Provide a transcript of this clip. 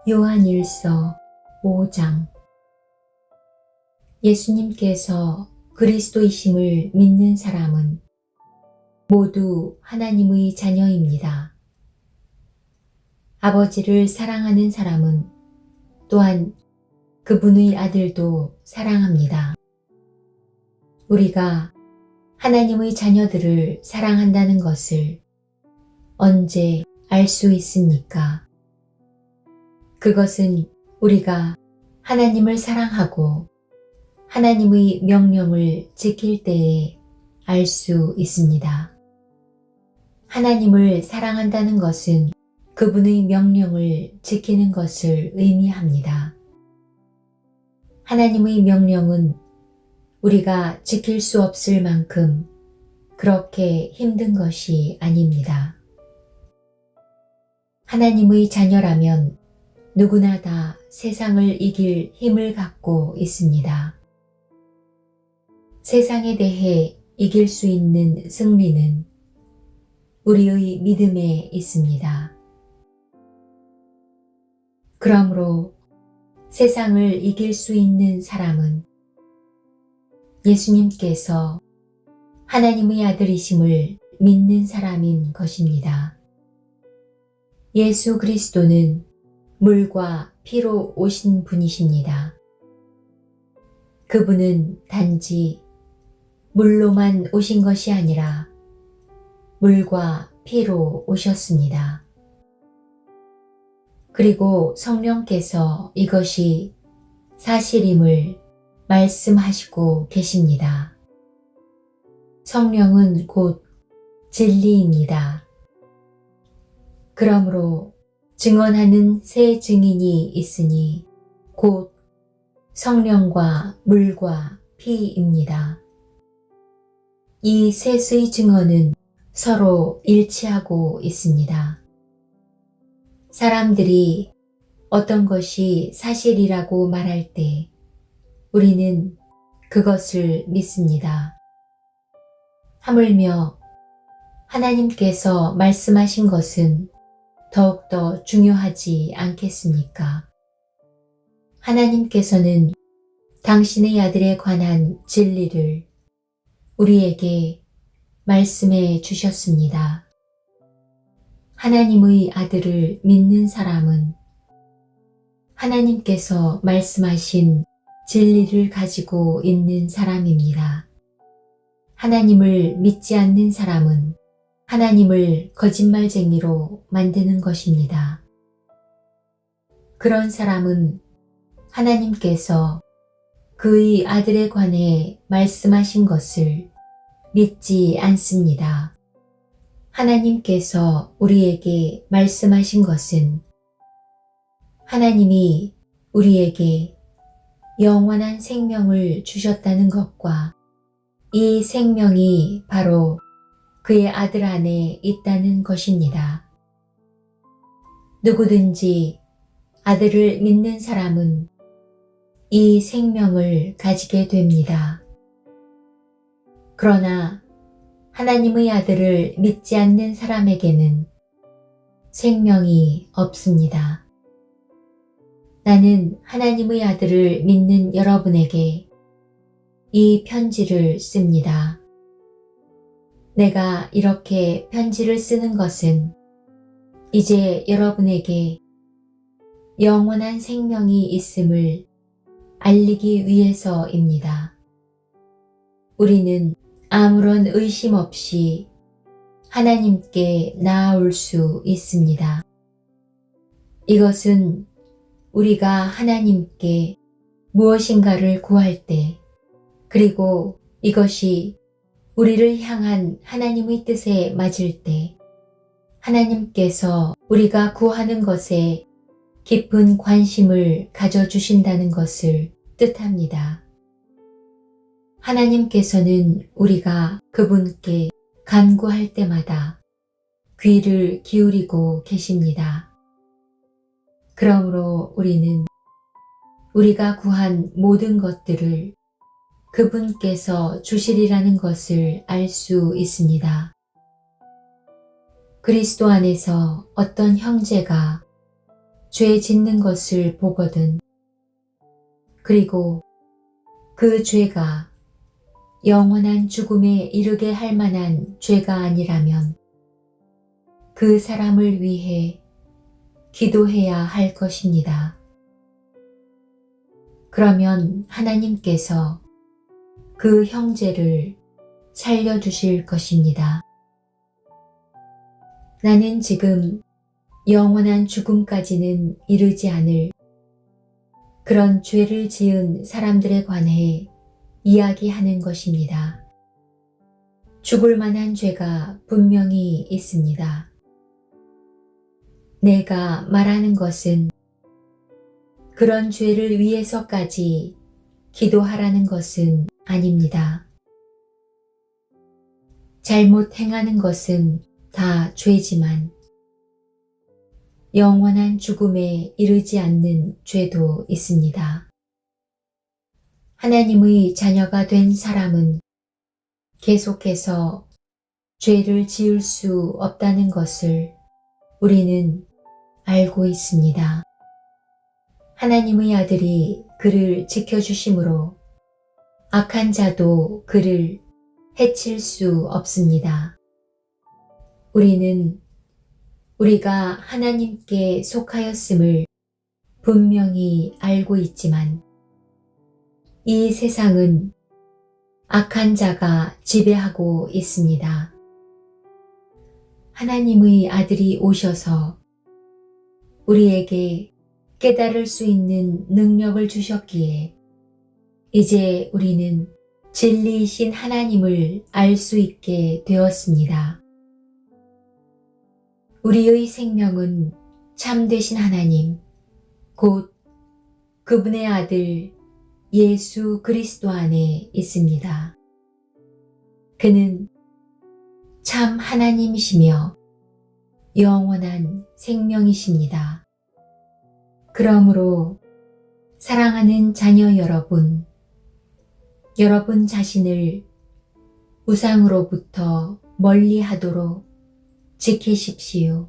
요한일서 5장. 예수님께서 그리스도이심을 믿는 사람은 모두 하나님의 자녀입니다. 아버지를 사랑하는 사람은 또한 그분의 아들도 사랑합니다. 우리가 하나님의 자녀들을 사랑한다는 것을 언제 알 수 있습니까? 그것은 우리가 하나님을 사랑하고 하나님의 명령을 지킬 때에 알 수 있습니다. 하나님을 사랑한다는 것은 그분의 명령을 지키는 것을 의미합니다. 하나님의 명령은 우리가 지킬 수 없을 만큼 그렇게 힘든 것이 아닙니다. 하나님의 자녀라면 누구나 다 세상을 이길 힘을 갖고 있습니다. 세상에 대해 이길 수 있는 승리는 우리의 믿음에 있습니다. 그러므로 세상을 이길 수 있는 사람은 예수님께서 하나님의 아들이심을 믿는 사람인 것입니다. 예수 그리스도는 물과 피로 오신 분이십니다. 그분은 단지 물로만 오신 것이 아니라 물과 피로 오셨습니다. 그리고 성령께서 이것이 사실임을 말씀하시고 계십니다. 성령은 곧 진리입니다. 그러므로 증언하는 세 증인이 있으니 곧 성령과 물과 피입니다. 이 셋의 증언은 서로 일치하고 있습니다. 사람들이 어떤 것이 사실이라고 말할 때 우리는 그것을 믿습니다. 하물며 하나님께서 말씀하신 것은 더욱더 중요하지 않겠습니까? 하나님께서는 당신의 아들에 관한 진리를 우리에게 말씀해 주셨습니다. 하나님의 아들을 믿는 사람은 하나님께서 말씀하신 진리를 가지고 있는 사람입니다. 하나님을 믿지 않는 사람은 하나님을 거짓말쟁이로 만드는 것입니다. 그런 사람은 하나님께서 그의 아들에 관해 말씀하신 것을 믿지 않습니다. 하나님께서 우리에게 말씀하신 것은 하나님이 우리에게 영원한 생명을 주셨다는 것과 이 생명이 바로 그의 아들 안에 있다는 것입니다. 누구든지 아들을 믿는 사람은 이 생명을 가지게 됩니다. 그러나 하나님의 아들을 믿지 않는 사람에게는 생명이 없습니다. 나는 하나님의 아들을 믿는 여러분에게 이 편지를 씁니다. 내가 이렇게 편지를 쓰는 것은 이제 여러분에게 영원한 생명이 있음을 알리기 위해서입니다. 우리는 아무런 의심 없이 하나님께 나아올 수 있습니다. 이것은 우리가 하나님께 무엇인가를 구할 때, 그리고 이것이 우리를 향한 하나님의 뜻에 맞을 때 하나님께서 우리가 구하는 것에 깊은 관심을 가져주신다는 것을 뜻합니다. 하나님께서는 우리가 그분께 간구할 때마다 귀를 기울이고 계십니다. 그러므로 우리는 우리가 구한 모든 것들을 그분께서 주시리라는 것을 알 수 있습니다. 그리스도 안에서 어떤 형제가 죄 짓는 것을 보거든. 그리고 그 죄가 영원한 죽음에 이르게 할 만한 죄가 아니라면 그 사람을 위해 기도해야 할 것입니다. 그러면 하나님께서 그 형제를 살려주실 것입니다. 나는 지금 영원한 죽음까지는 이르지 않을 그런 죄를 지은 사람들에 관해 이야기하는 것입니다. 죽을 만한 죄가 분명히 있습니다. 내가 말하는 것은 그런 죄를 위해서까지 기도하라는 것은 아닙니다. 잘못 행하는 것은 다 죄지만 영원한 죽음에 이르지 않는 죄도 있습니다. 하나님의 자녀가 된 사람은 계속해서 죄를 지을 수 없다는 것을 우리는 알고 있습니다. 하나님의 아들이 그를 지켜주심으로 악한 자도 그를 해칠 수 없습니다. 우리는 우리가 하나님께 속하였음을 분명히 알고 있지만 이 세상은 악한 자가 지배하고 있습니다. 하나님의 아들이 오셔서 우리에게 깨달을 수 있는 능력을 주셨기에 이제 우리는 진리이신 하나님을 알 수 있게 되었습니다. 우리의 생명은 참되신 하나님, 곧 그분의 아들 예수 그리스도 안에 있습니다. 그는 참 하나님이시며 영원한 생명이십니다. 그러므로 사랑하는 자녀 여러분, 여러분 자신을 우상으로부터 멀리 하도록 지키십시오.